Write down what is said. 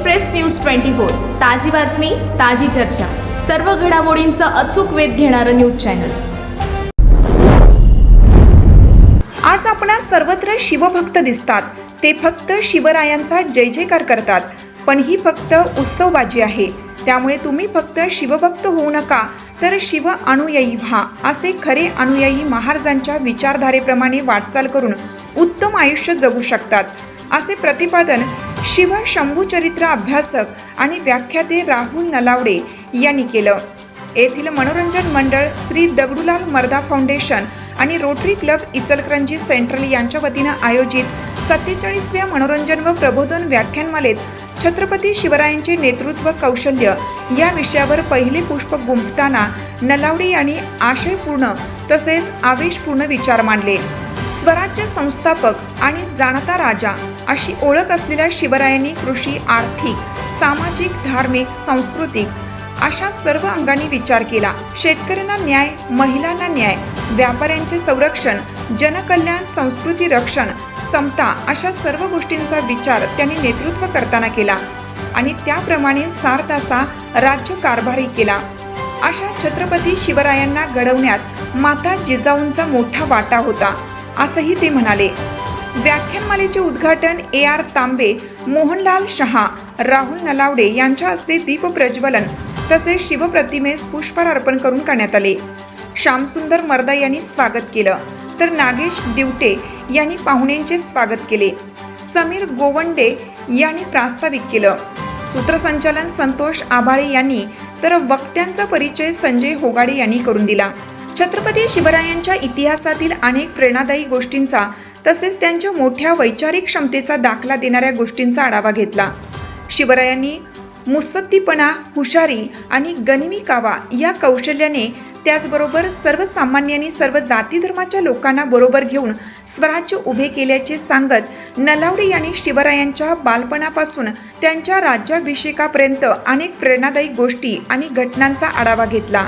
Express news 24 ताजी बातमी ताजी चर्चा सर्व घडामोडींचा अचूक वेध घेणारं न्यूज चॅनल। आज आपणास सर्वत्र शिवभक्त दिसतात। ते फक्त शिवरायांचा जय जयकार करतात, पण ही फक्त उत्सवबाजी आहे। त्यामुळे तुम्ही फक्त शिवभक्त होऊ नका, तर शिव अनुयायी व्हा। असे खरे अनुयायी महाराजांच्या विचारधारेप्रमाणे वाटचाल करून उत्तम आयुष्य जगू शकतात, असे प्रतिपादन शिव शंभूचरित्र अभ्यासक आणि व्याख्याते राहुल नलावडे यांनी केलं। येथील मनोरंजन मंडळ श्री दगडूलाल मर्दा फाउंडेशन आणि रोटरी क्लब इचलकरंजी सेंट्रल यांच्या वतीनं आयोजित 47व्या मनोरंजन व प्रबोधन व्याख्यानमालेत छत्रपती शिवरायांचे नेतृत्व कौशल्य या विषयावर पहिले पुष्प गुंफताना नलावडे यांनी आशयपूर्ण तसेच आवेशपूर्ण विचार मांडले। स्वराज्य संस्थापक आणि जाणता राजा अशी ओळख असलेल्या शिवरायांनी कृषी, आर्थिक, सामाजिक, धार्मिक, सांस्कृतिक अशा सर्व अंगांनी विचार केला। शेतकऱ्यांना न्याय, महिलांना न्याय, व्यापाऱ्यांचे संरक्षण, जनकल्याण, संस्कृती रक्षण, समता अशा सर्व गोष्टींचा विचार त्यांनी नेतृत्व करताना केला आणि त्याप्रमाणे सार्थासा राज्य कारभारही केला। अशा छत्रपती शिवरायांना घडवण्यात माता जिजाऊंचा मोठा वाटा होता, असंही ते म्हणाले। व्याख्यानमालेचे उद्घाटन AR तांबे, मोहनलाल शहा, राहुल नलावडे यांच्या हस्ते दीप प्रज्वलन तसेच शिवप्रतिमेस पुष्पहार अर्पण करून करण्यात आले। श्यामसुंदर मर्दा यांनी स्वागत केलं, तर नागेश दिवटे यांनी पाहुण्यांचे स्वागत केले। समीर गोवंडे यांनी प्रास्ताविक केलं। सूत्रसंचालन संतोष आभाळे यांनी, तर वक्त्यांचा परिचय संजय होगाडे यांनी करून दिला। छत्रपती शिवरायांच्या इतिहासातील अनेक प्रेरणादायी गोष्टींचा तसेच त्यांच्या मोठ्या वैचारिक क्षमतेचा दाखला देणाऱ्या गोष्टींचा आढावा घेतला। शिवरायांनी मुत्सद्दीपणा, हुशारी आणि गनिमी कावा या कौशल्याने त्याचबरोबर सर्वसामान्यांनी सर्व जाती धर्माच्या लोकांना बरोबर घेऊन स्वराज्य उभे केल्याचे सांगत नलावडे यांनी शिवरायांच्या बालपणापासून त्यांच्या राज्याभिषेकापर्यंत अनेक प्रेरणादायी गोष्टी आणि घटनांचा आढावा घेतला।